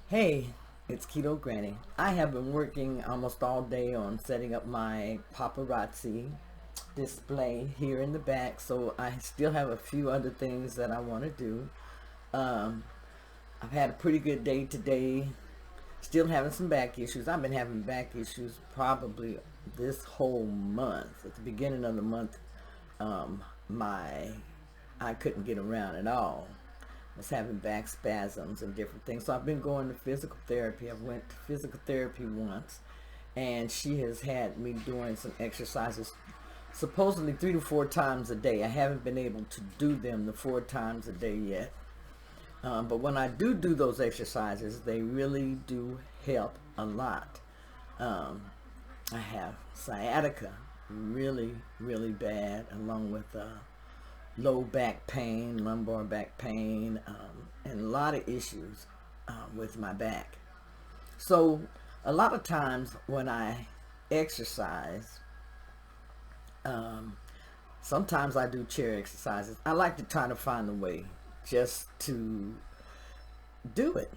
Hey, it's Keto Granny. I have been working almost all day on setting up my paparazzi display here in the back, so I still have a few other things that I want to do. Um, I've had a pretty good day today. Still having some back issues. I've been having back issues probably this whole month. At the beginning of the month, um, my I couldn't get around at all. I was having back spasms and different things. So I've been going to physical therapy. I went to physical therapy once, and she has had me doing some exercises supposedly 3 to 4 times a day. I haven't been able to do them the 4 times a day yet. But when I do those exercises, they really do help a lot. Um, I have sciatica really, really bad, along with low back pain, lumbar back pain, and a lot of issues with my back. So a lot of times when I exercise, um, sometimes I do chair exercises. I like to try to find a way just to do it.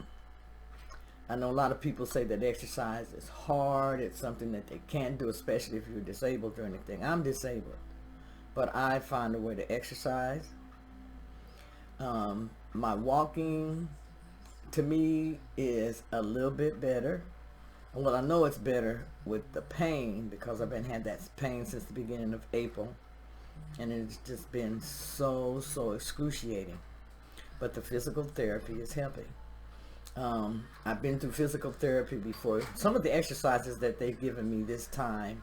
I know a lot of people say that exercise is hard. It's something that they can't do, especially if you're disabled or anything. I'm disabled, but I find a way to exercise. My walking to me is a little bit better. Well, I know it's better with the pain because I've been had that pain since the beginning of April, and it's just been so excruciating. But the physical therapy is helping. I've been through physical therapy before. Some of the exercises that they've given me this time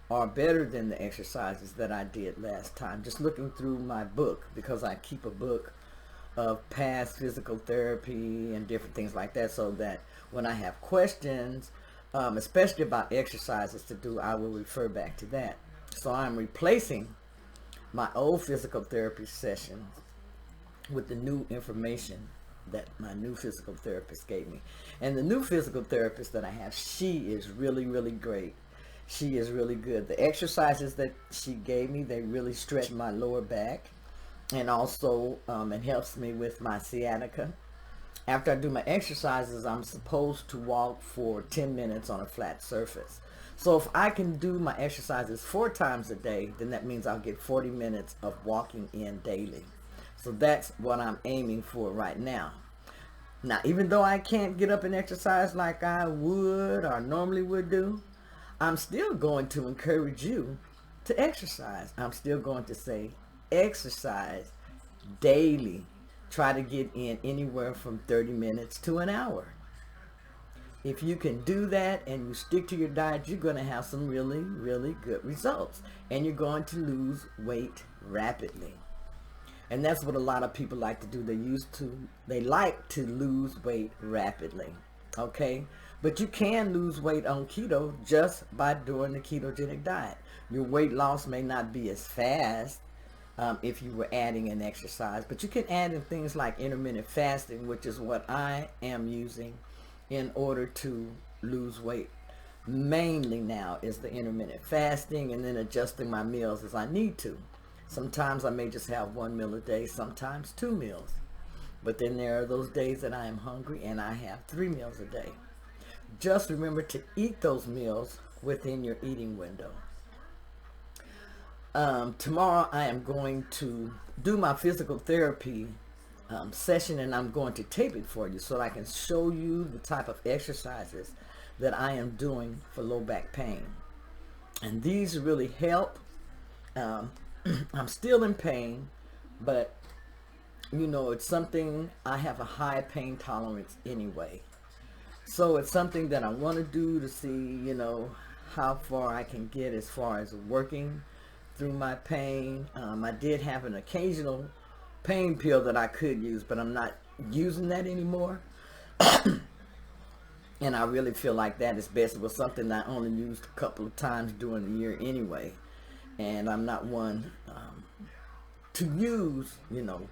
are better than the exercises that I did last time. Just looking through my book, because I keep a book of past physical therapy and different things like that, so that when I have questions, especially about exercises to do, I will refer back to that. So I'm replacing my old physical therapy sessions with the new information that my new physical therapist gave me. And the new physical therapist that I have, she is really great. She is really good. The exercises that she gave me, they really stretch my lower back, and also it helps me with my sciatica. After I do my exercises, I'm supposed to walk for 10 minutes on a flat surface. So if I can do my exercises 4 times a day, then that means I'll get 40 minutes of walking in daily. So that's what I'm aiming for right now. Now, even though I can't get up and exercise like I would or normally would do, I'm still going to encourage you to exercise. I'm still going to say exercise daily. Try to get in anywhere from 30 minutes to an hour. If you can do that and you stick to your diet, you're going to have some really good results. And you're going to lose weight rapidly. And that's what a lot of people like to do. They like to lose weight rapidly. Okay? But you can lose weight on keto just by doing the ketogenic diet. Your weight loss may not be as fast if you were adding an exercise, but you can add in things like intermittent fasting, which is what I am using in order to lose weight. Mainly now is the intermittent fasting, and then adjusting my meals as I need to. Sometimes I may just have 1 meal a day, sometimes 2 meals. But then there are those days that I am hungry and I have 3 meals a day. Just remember to eat those meals within your eating window. Tomorrow I am going to do my physical therapy session, and I'm going to tape it for you so that I can show you the type of exercises that I am doing for low back pain. And these really help. I'm still in pain, but it's something, I have a high pain tolerance anyway. So it's something that I want to do to see, how far I can get as far as working through my pain. I did have an occasional pain pill that I could use, but I'm not using that anymore. And I really feel like that is best. It was something I only used a couple of times during the year anyway. And I'm not one to use,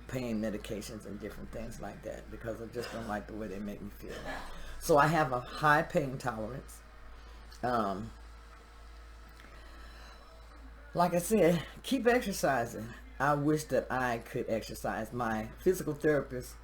pain medications and different things like that, because I just don't like the way they make me feel. So I have a high pain tolerance. Like I said, keep exercising. I wish that I could exercise. My physical therapist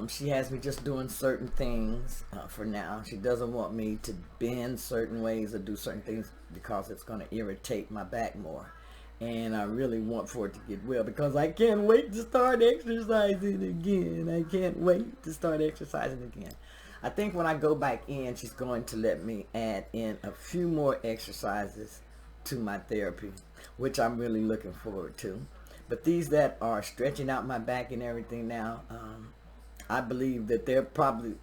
She has me just doing certain things for now. She doesn't want me to bend certain ways or do certain things because it's going to irritate my back more. And I really want for it to get well because I can't wait to start exercising again. I can't wait to start exercising again. I think when I go back in, she's going to let me add in a few more exercises to my therapy, which I'm really looking forward to. But these that are stretching out my back and everything now, I believe that they're probably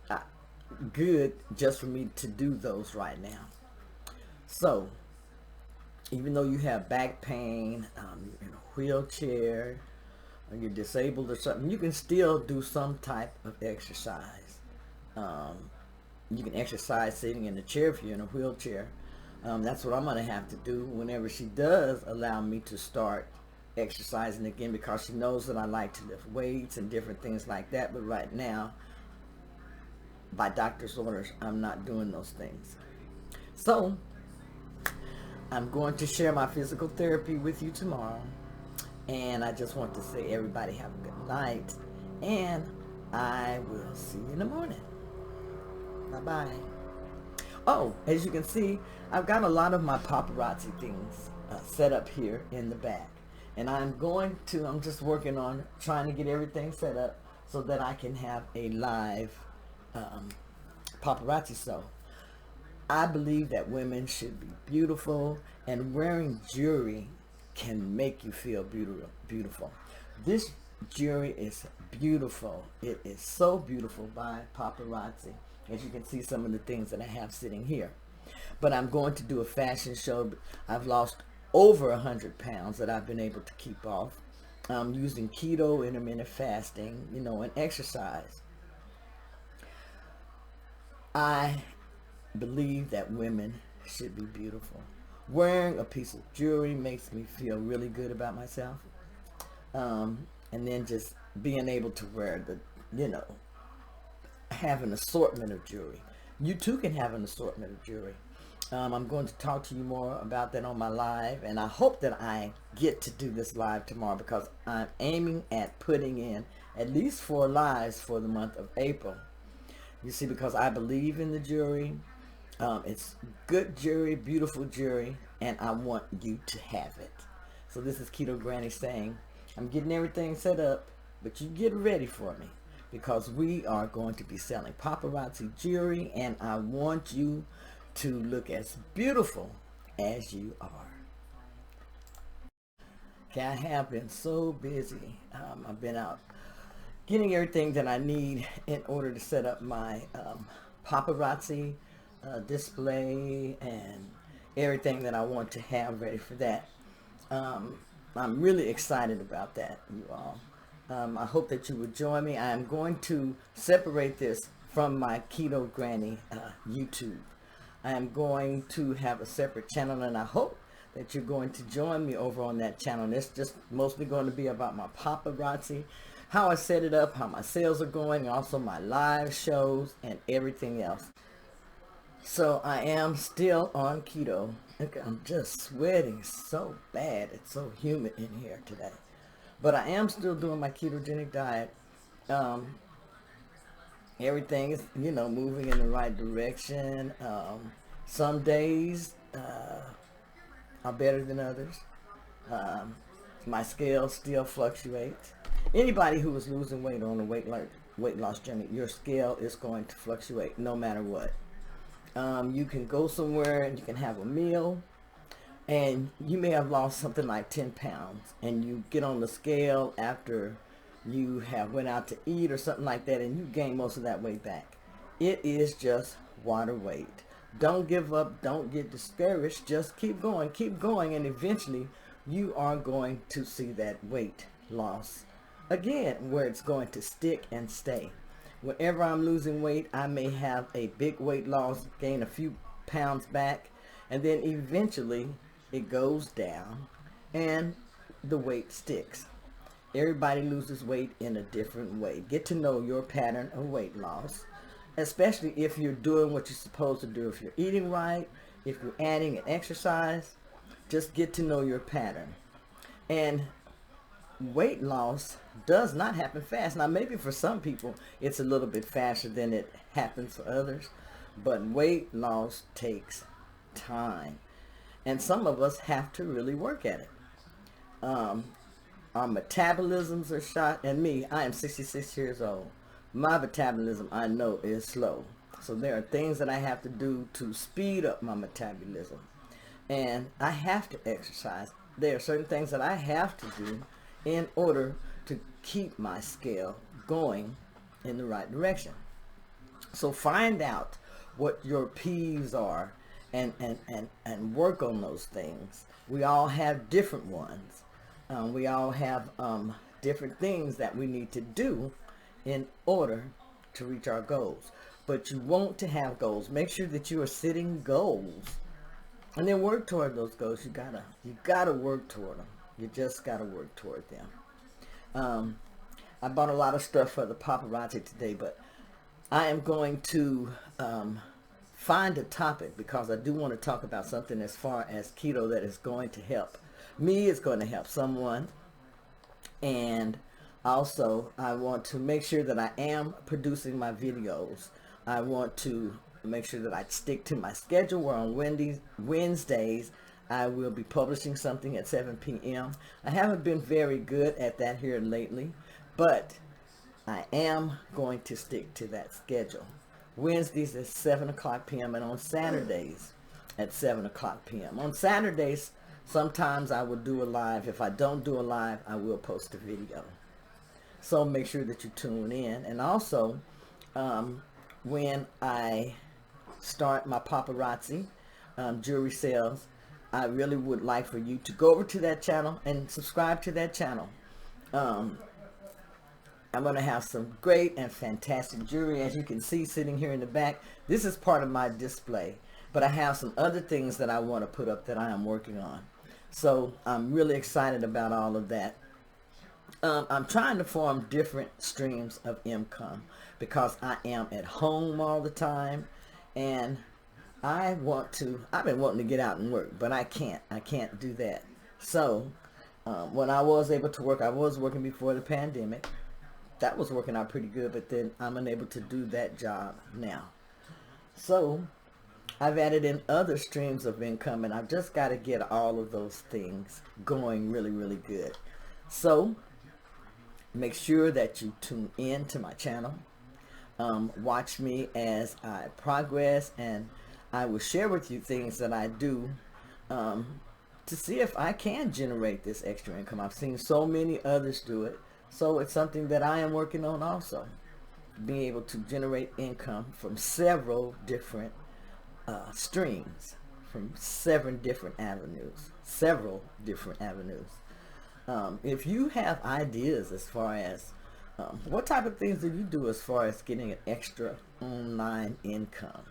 good just for me to do those right now. So, even though you have back pain, you're in a wheelchair, or you're disabled or something, you can still do some type of exercise. You can exercise sitting in a chair if you're in a wheelchair. That's what I'm going to have to do whenever she does allow me to start exercising again, because she knows that I like to lift weights and different things like that. But right now, by doctor's orders, I'm not doing those things. So I'm going to share my physical therapy with you tomorrow. And I just want to say everybody have a good night. And I will see you in the morning. Bye-bye. Oh, as you can see, I've got a lot of my paparazzi things set up here in the back. And I'm just working on trying to get everything set up so that I can have a live paparazzi show. I believe that women should be beautiful, and wearing jewelry can make you feel beautiful. This jewelry is beautiful. It is so beautiful by paparazzi. As you can see, some of the things that I have sitting here. But I'm going to do a fashion show. I've lost over 100 pounds that I've been able to keep off using keto, intermittent fasting, and exercise. I believe that women should be beautiful. Wearing a piece of jewelry makes me feel really good about myself. And then just being able to wear have an assortment of jewelry. You too can have an assortment of jewelry. I'm going to talk to you more about that on my live, and I hope that I get to do this live tomorrow, because I'm aiming at putting in at least 4 lives for the month of April. You see, because I believe in the jewelry. It's good jewelry, beautiful jewelry, and I want you to have it. So this is Keto Granny saying, I'm getting everything set up, but you get ready for me, because we are going to be selling paparazzi jewelry, and I want you to look as beautiful as you are. Okay, I have been so busy. I've been out getting everything that I need in order to set up my paparazzi display and everything that I want to have ready for that. I'm really excited about that, you all. I hope that you would join me. I am going to separate this from my Keto Granny YouTube. I am going to have a separate channel, and I hope that you're going to join me over on that channel. It's just mostly going to be about my paparazzi, how I set it up, how my sales are going, also my live shows and everything else. So I am still on keto. Look, I'm just sweating so bad. It's so humid in here today. But I am still doing my ketogenic diet. Everything is, moving in the right direction. Some days are better than others. My scale still fluctuates. Anybody who is losing weight on a weight loss journey, your scale is going to fluctuate no matter what. You can go somewhere and you can have a meal, and you may have lost something like 10 pounds, and you get on the scale after you have went out to eat or something like that, and you gain most of that weight back. It is just water weight. Don't give up. Don't get discouraged. Just keep going, and eventually you are going to see that weight loss again, where it's going to stick and stay. Whenever I'm losing weight, I may have a big weight loss, gain a few pounds back, and then eventually it goes down and the weight sticks. Everybody loses weight in a different way. Get to know your pattern of weight loss, especially if you're doing what you're supposed to do. If you're eating right, if you're adding an exercise, just get to know your pattern. And weight loss does not happen fast. Now, maybe for some people it's a little bit faster than it happens for others, but weight loss takes time. And some of us have to really work at it. Um, our metabolisms are shot, and me, I am 66 years old. My metabolism, I know, is slow. So there are things that I have to do to speed up my metabolism. And I have to exercise. There are certain things that I have to do in order to keep my scale going in the right direction. So find out what your peeves are, and work on those things. We all have different ones. We all have different things that we need to do in order to reach our goals. But you want to have goals. Make sure that you are setting goals, and then work toward those goals. You gotta work toward them. You just gotta work toward them. I bought a lot of stuff for the paparazzi today, but I am going to find a topic, because I do want to talk about something as far as keto that is going to help me, is going to help someone. And also I want to make sure that I am producing my videos. I want to make sure that I stick to my schedule, where on Wednesdays I will be publishing something at 7 p.m. I haven't been very good at that here lately, but I am going to stick to that schedule. Wednesdays at 7 o'clock p.m. and on Saturdays at 7 o'clock p.m. On Saturdays, sometimes I will do a live. If I don't do a live, I will post a video. So make sure that you tune in. And also, when I start my paparazzi jewelry sales, I really would like for you to go over to that channel and subscribe to that channel. I'm going to have some great and fantastic jewelry, as you can see sitting here in the back. This is part of my display, but I have some other things that I want to put up that I am working on. So I'm really excited about all of that. I'm trying to form different streams of income, because I am at home all the time, and I've been wanting to get out and work, but I can't do that. So when I was able to work, I was working before the pandemic. That was working out pretty good, but then I'm unable to do that job now. So I've added in other streams of income, and I've just got to get all of those things going really, really good. So make sure that you tune in to my channel. Watch me as I progress, and I will share with you things that I do to see if I can generate this extra income. I've seen so many others do it. So it's something that I am working on also. Being able to generate income from several different streams, from several different avenues. If you have ideas as far as what type of things do you do as far as getting an extra online income?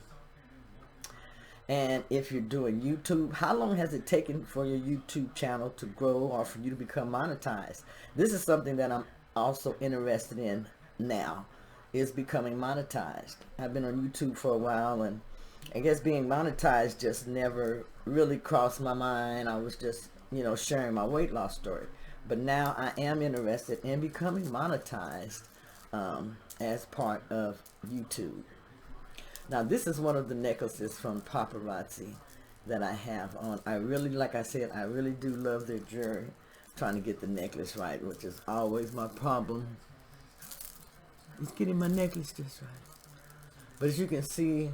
And if you're doing YouTube, how long has it taken for your YouTube channel to grow or for you to become monetized? This is something that I'm also interested in now, is becoming monetized. I've been on YouTube for a while, and I guess being monetized just never really crossed my mind. I was just, sharing my weight loss story. But now I am interested in becoming monetized as part of YouTube. Now, this is one of the necklaces from Paparazzi that I have on. I really, like I said, I really do love their jewelry. I'm trying to get the necklace right, which is always my problem. It's getting my necklace just right. But as you can see,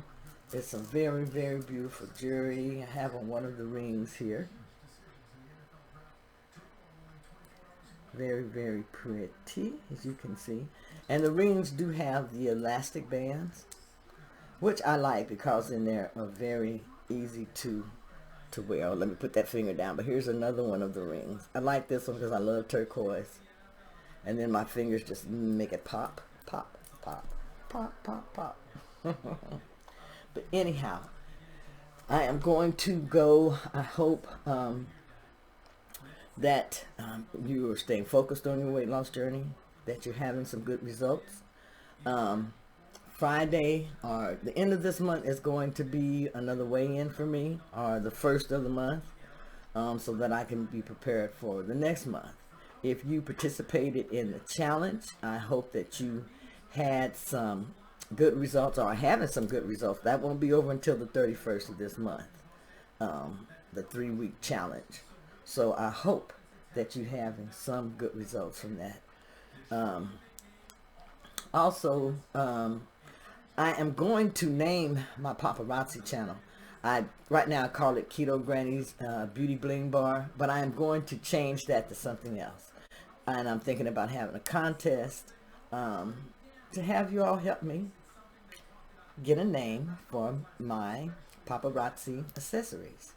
it's some very, very beautiful jewelry. I have on one of the rings here. Very, very pretty, as you can see. And the rings do have the elastic bands, which I like, because then they're very easy to wear. Oh, let me put that finger down. But here's another one of the rings. I like this one because I love turquoise. And then my fingers just make it pop, pop, pop, pop, pop, pop. But anyhow, I am going to go. I hope that you are staying focused on your weight loss journey, that you're having some good results. Friday, or the end of this month, is going to be another weigh-in for me, or the first of the month, so that I can be prepared for the next month. If you participated in the challenge, I hope that you had some good results or are having some good results. That won't be over until the 31st of this month, the 3-week challenge. So I hope that you're having some good results from that. Also, I am going to name my paparazzi channel. Right now I call it Keto Granny's Beauty Bling Bar, but I am going to change that to something else. And I'm thinking about having a contest to have you all help me get a name for my paparazzi accessories.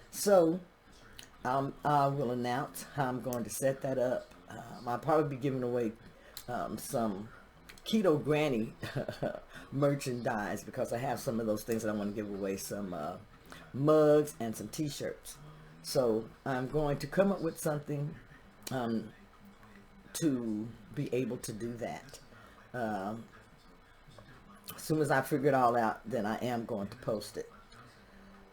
So I will announce how I'm going to set that up. I'll probably be giving away some Keto Granny merchandise, because I have some of those things that I want to give away, some mugs and some t-shirts. So I'm going to come up with something to be able to do that. As soon as I figure it all out, then I am going to post it.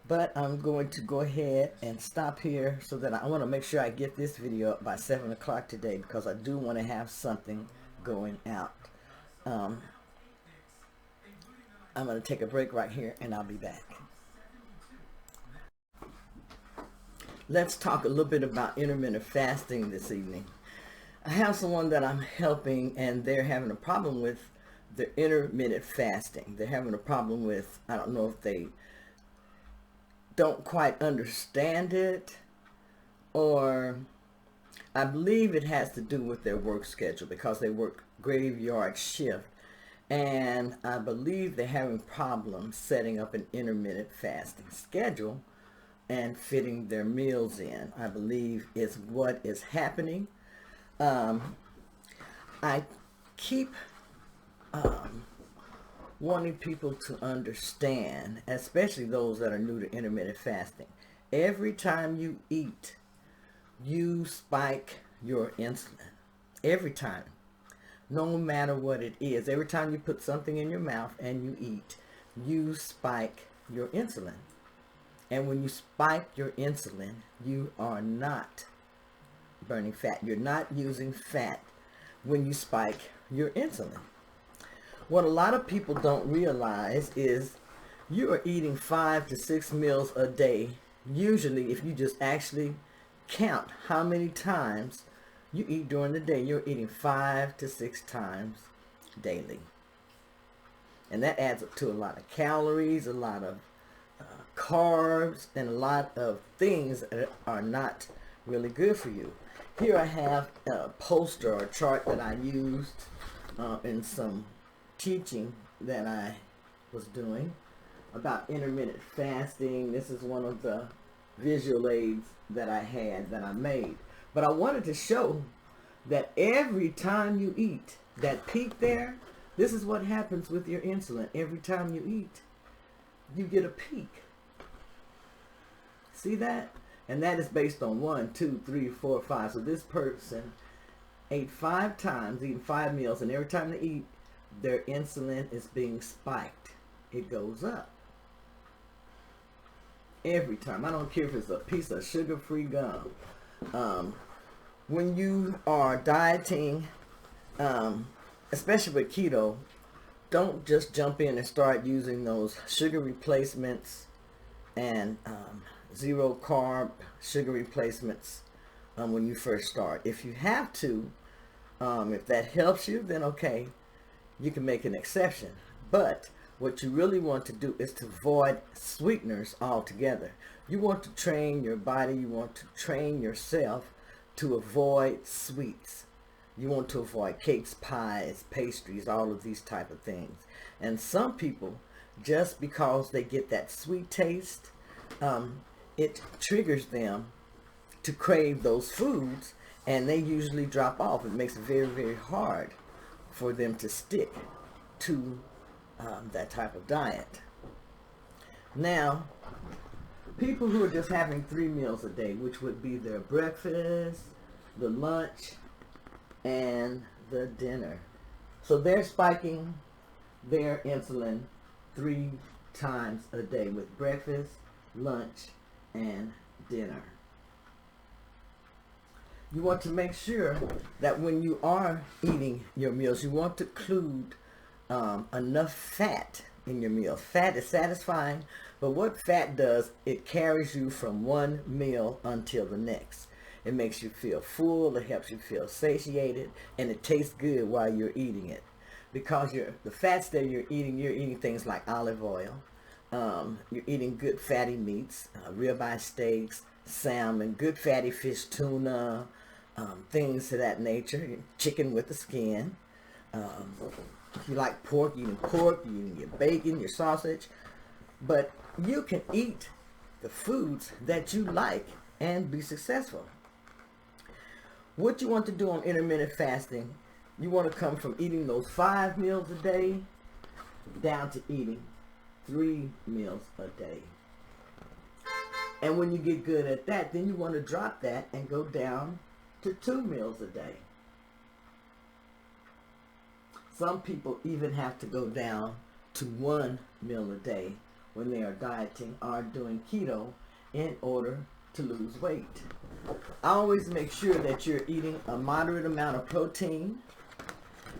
But I'm going to go ahead and stop here, so that I want to make sure I get this video up by 7 o'clock today, because I do want to have something going out. I'm going to take a break right here, and I'll be back. Let's talk a little bit about intermittent fasting this evening. I have someone that I'm helping, and they're having a problem with the intermittent fasting. They're having a problem with, I don't know if they don't quite understand it, or I believe it has to do with their work schedule, because they work graveyard shift, and I believe they're having problems setting up an intermittent fasting schedule and fitting their meals in. I believe is what is happening. I keep wanting people to understand, especially those that are new to intermittent fasting. Every time you eat, you spike your insulin. Every time. No matter what it is. Every time you put something in your mouth and you eat, you spike your insulin. And when you spike your insulin, you are not burning fat. You're not using fat when you spike your insulin. What a lot of people don't realize is you are eating 5 to 6 meals a day. Usually, if you just actually count how many times you eat during the day, you're eating 5 to 6 times daily. And that adds up to a lot of calories, a lot of carbs, and a lot of things that are not really good for you. Here I have a poster or a chart that I used in some teaching that I was doing about intermittent fasting. This is one of the visual aids that I had, that I made. But I wanted to show that every time you eat, that peak there, this is what happens with your insulin. Every time you eat, you get a peak. See that? And that is based on 1, 2, 3, 4, 5. So this person ate 5 times, eating 5 meals, and every time they eat, their insulin is being spiked. It goes up. Every time. I don't care if it's a piece of sugar-free gum. When you are dieting, especially with keto, don't just jump in and start using those sugar replacements and zero carb sugar replacements when you first start. If you have to, if that helps you, then okay, you can make an exception. But what you really want to do is to avoid sweeteners altogether. You want to train your body, you want to train yourself to avoid sweets. You want to avoid cakes, pies, pastries, all of these type of things. And some people, just because they get that sweet taste, it triggers them to crave those foods, and they usually drop off. It makes it very, very hard for them to stick to that type of diet. Now, people who are just having 3 meals a day, which would be their breakfast, the lunch, and the dinner. So they're spiking their insulin 3 times a day with breakfast, lunch, and dinner. You want to make sure that when you are eating your meals, you want to include enough fat in your meal. Fat is satisfying, but what fat does, it carries you from one meal until the next. It makes you feel full, it helps you feel satiated, and it tastes good while you're eating it. Because the fats that you're eating things like olive oil, you're eating good fatty meats, ribeye steaks, salmon, good fatty fish, tuna, things to that nature, chicken with the skin. If you like pork, you're eating your bacon, your sausage. But you can eat the foods that you like and be successful. What you want to do on intermittent fasting, you want to come from eating those 5 meals a day down to eating 3 meals a day. And when you get good at that, then you want to drop that and go down to 2 meals a day. Some people even have to go down to 1 meal a day when they are dieting or doing keto in order to lose weight. I always make sure that you're eating a moderate amount of protein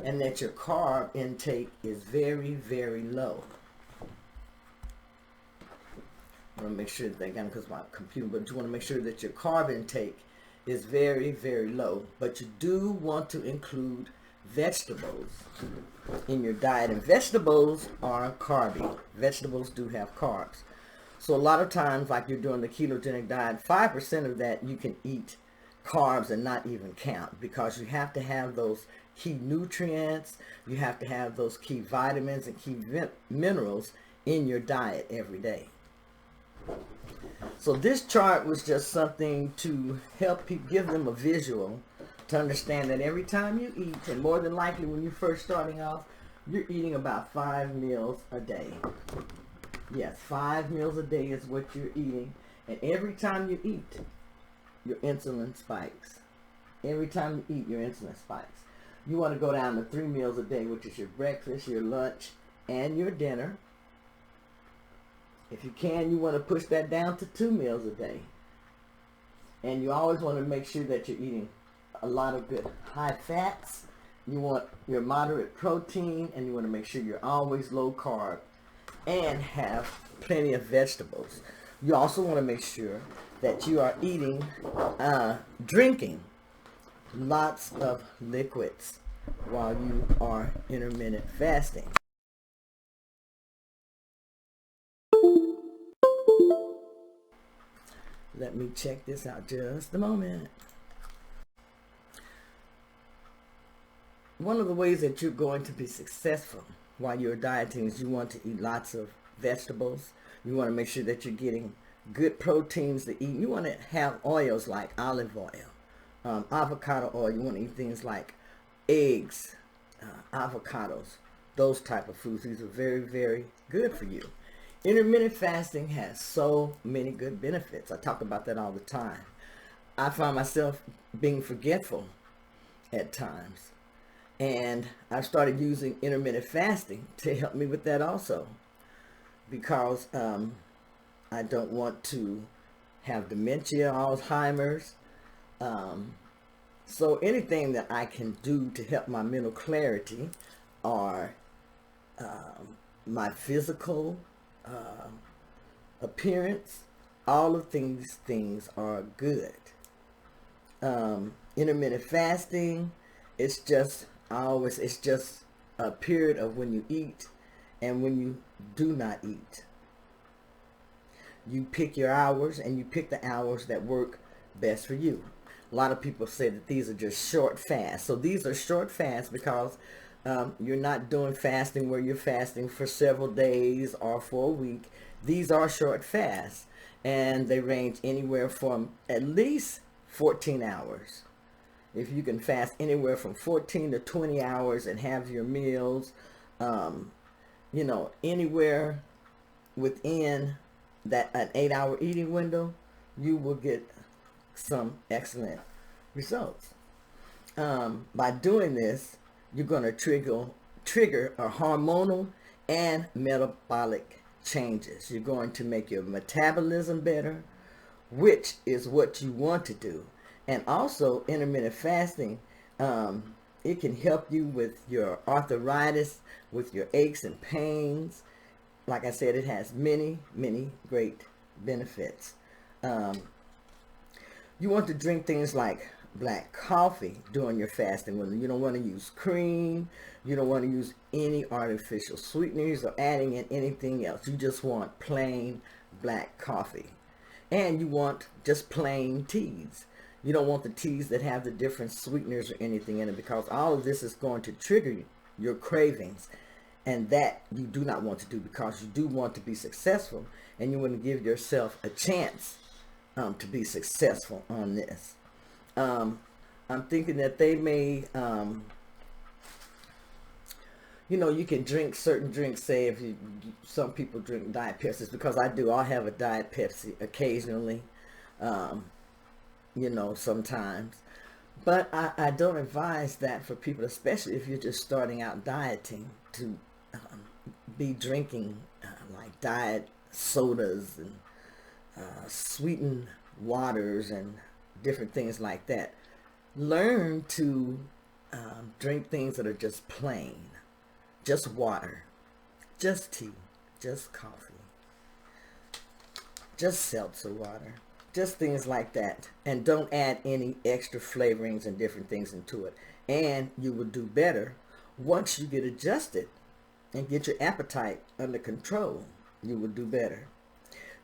and that your carb intake is very, very low. I want to make sure that I got it because my computer, but you want to make sure that your carb intake is very, very low. But you do want to include vegetables in your diet, and vegetables are carby. Vegetables do have carbs. So a lot of times, like you're doing the ketogenic diet, 5% of that you can eat carbs and not even count, because you have to have those key nutrients, you have to have those key vitamins and key minerals in your diet every day. So this chart was just something to help people, give them a visual to understand that every time you eat, and more than likely when you're first starting off, you're eating about 5 meals a day. Yes, 5 meals a day is what you're eating. And every time you eat, your insulin spikes. Every time you eat, your insulin spikes. You want to go down to 3 meals a day, which is your breakfast, your lunch, and your dinner. If you can, you want to push that down to 2 meals a day. And you always want to make sure that you're eating a lot of good high fats. You want your moderate protein, and you want to make sure you're always low carb and have plenty of vegetables. You also want to make sure that you are drinking lots of liquids while you are intermittent fasting. Let me check this out just a moment. One of the ways that you're going to be successful while you're dieting is you want to eat lots of vegetables. You want to make sure that you're getting good proteins to eat. You want to have oils like olive oil, avocado oil. You want to eat things like eggs, avocados, those type of foods. These are very, very good for you. Intermittent fasting has so many good benefits. I talk about that all the time. I find myself being forgetful at times. And I started using intermittent fasting to help me with that also, because I don't want to have dementia, Alzheimer's. So anything that I can do to help my mental clarity or my physical appearance, all of these things are good. Intermittent fasting, it's just a period of when you eat and when you do not eat. You pick your hours, and you pick the hours that work best for you. A lot of people say that these are just short fasts. So these are short fasts because you're not doing fasting where you're fasting for several days or for a week. These are short fasts, and they range anywhere from at least 14 hours. If you can fast anywhere from 14 to 20 hours and have your meals, anywhere within that an 8-hour eating window, you will get some excellent results. By doing this, you're going to trigger a hormonal and metabolic changes. You're going to make your metabolism better, which is what you want to do. And also intermittent fasting, it can help you with your arthritis, with your aches and pains. Like I said, it has many, many great benefits. Um, you want to drink things like black coffee during your fasting window. You don't want to use cream. You don't want to use any artificial sweeteners or adding in anything else. You just want plain black coffee. And you want just plain teas. You don't want the teas that have the different sweeteners or anything in it, because all of this is going to trigger your cravings. And that you do not want to do, because you do want to be successful, and you want to give yourself a chance to be successful on this. I'm thinking that they may, you can drink certain drinks. Say if some people drink Diet Pepsi, because I do. I'll have a Diet Pepsi occasionally, sometimes. But I don't advise that for people, especially if you're just starting out dieting, to be drinking like diet sodas and sweetened waters and different things like that. Learn to drink things that are just plain, just water, just tea, just coffee, just seltzer water, just things like that. And don't add any extra flavorings and different things into it. And you will do better once you get adjusted and get your appetite under control. You will do better.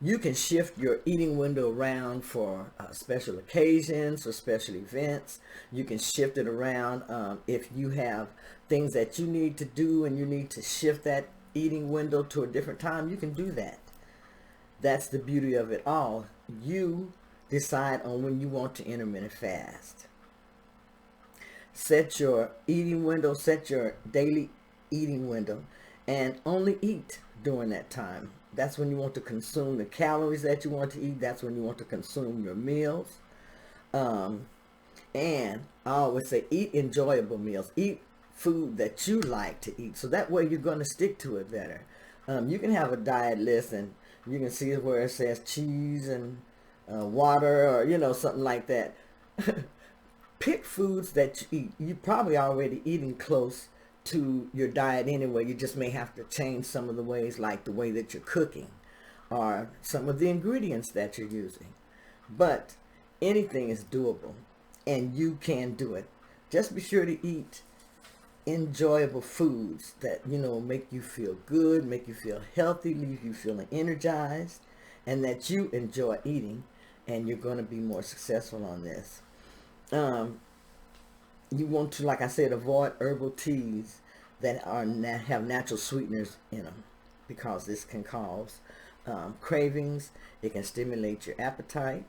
You can shift your eating window around for special occasions or special events. You can shift it around if you have things that you need to do and you need to shift that eating window to a different time. You can do that. That's the beauty of it all. You decide on when you want to intermittent fast. Set your eating window, set your daily eating window, and only eat during that time. That's when you want to consume the calories that you want to eat. That's when you want to consume your meals. And I always say, eat enjoyable meals. Eat food that you like to eat. So that way you're going to stick to it better. You can have a diet list and you can see where it says cheese and water or, something like that. Pick foods that you eat. You're probably already eating close to your diet anyway. You just may have to change some of the ways, like the way that you're cooking or some of the ingredients that you're using. But anything is doable and you can do it. Just be sure to eat enjoyable foods that, make you feel good, make you feel healthy, leave you feeling energized, and that you enjoy eating, and you're going to be more successful on this. You want to, like I said, avoid herbal teas that have natural sweeteners in them, because this can cause cravings. It can stimulate your appetite.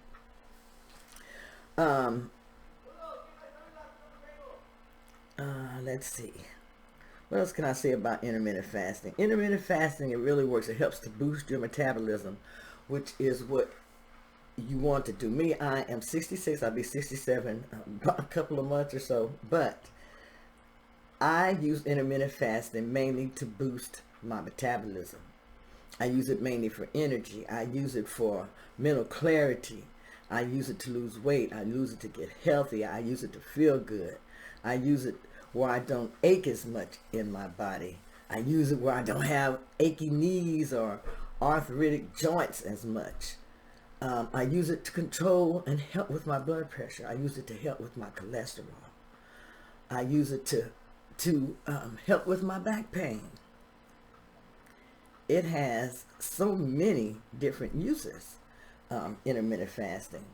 Let's see. What else can I say about intermittent fasting? Intermittent fasting, it really works. It helps to boost your metabolism, which is what you want to do. Me, I am 66. I'll be 67 about a couple of months or so. But I use intermittent fasting mainly to boost my metabolism. I use it mainly for energy. I use it for mental clarity. I use it to lose weight. I use it to get healthy. I use it to feel good. I use it where I don't ache as much in my body. I use it where I don't have achy knees or arthritic joints as much. I use it to control and help with my blood pressure. I use it to help with my cholesterol. I use it to help with my back pain. It has so many different uses, intermittent fasting.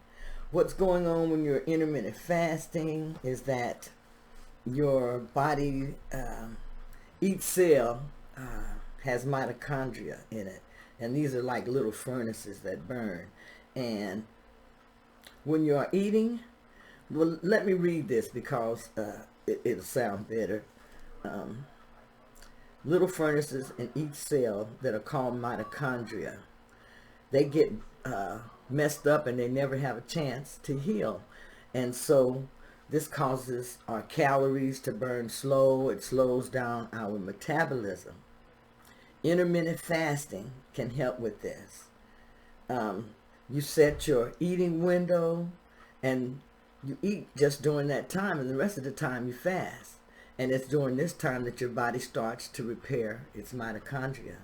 What's going on when you're intermittent fasting is that your body, each cell has mitochondria in it. And these are like little furnaces that burn. And when you are eating, well, let me read this because it'll sound better. Little furnaces in each cell that are called mitochondria. They get messed up and they never have a chance to heal. And so this causes our calories to burn slow. It slows down our metabolism. Intermittent fasting can help with this. You set your eating window, and You eat just during that time, and the rest of the time you fast. And it's during this time that your body starts to repair its mitochondria.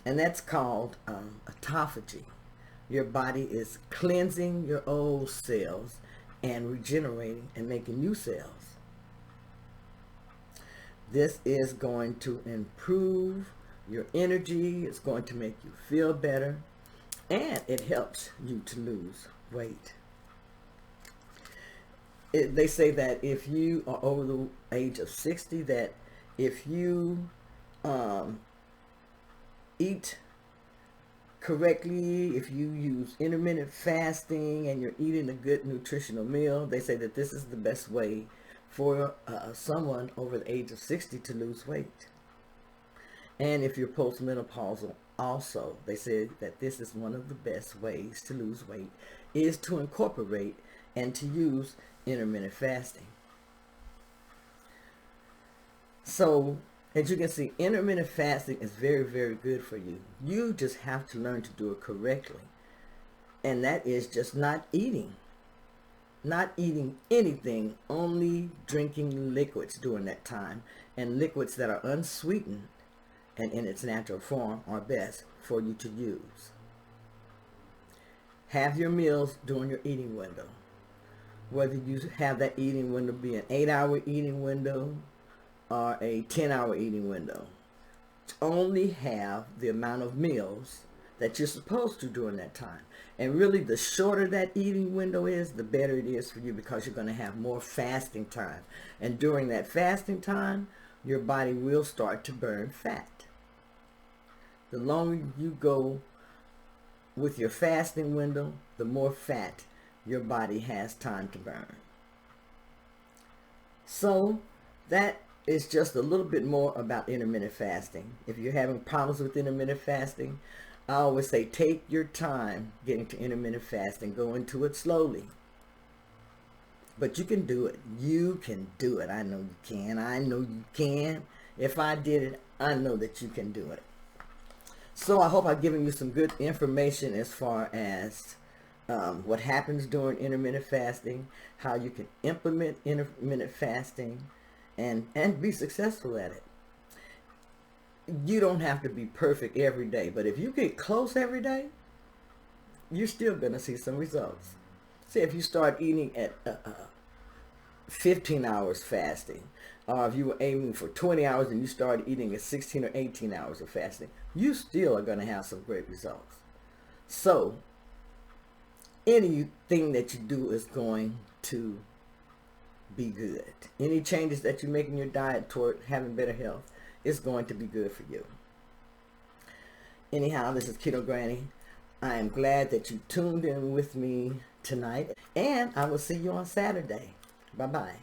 And that's called autophagy. Your body is cleansing your old cells and regenerating and making new cells. This is going to improve your energy. It's going to make you feel better. And it helps you to lose weight. They say that if you are over the age of 60, that if you eat correctly, if you use intermittent fasting and you're eating a good nutritional meal, they say that this is the best way for someone over the age of 60 to lose weight. And if you're postmenopausal also, they say that this is one of the best ways to lose weight, is to incorporate and to use intermittent fasting. So, as you can see, intermittent fasting is very, very good for you. You just have to learn to do it correctly. And that is just not eating. Not eating anything, only drinking liquids during that time. And liquids that are unsweetened and in its natural form are best for you to use. Have your meals during your eating window. Whether you have that eating window be an 8-hour eating window or a 10-hour eating window. Only have the amount of meals that you're supposed to during that time. And really, the shorter that eating window is, the better it is for you, because you're going to have more fasting time. And during that fasting time, your body will start to burn fat. The longer you go with your fasting window, the more fat your body has time to burn. So that is just a little bit more about intermittent fasting. If you're having problems with intermittent fasting, I always say take your time getting to intermittent fasting. Go into it slowly. But you can do it. You can do it. I know you can. I know you can. If I did it, I know that you can do it. So I hope I've given you some good information as far as what happens during intermittent fasting, how you can implement intermittent fasting, and be successful at it. You don't have to be perfect every day, but if you get close every day, you're still going to see some results. Say if you start eating at 15 hours fasting, or if you were aiming for 20 hours and you start eating at 16 or 18 hours of fasting, you still are going to have some great results. So anything that you do is going to be good. Any changes that you make in your diet toward having better health is going to be good for you. Anyhow, this is Keto Granny. I am glad that you tuned in with me tonight, and I will see you on Saturday. Bye-bye.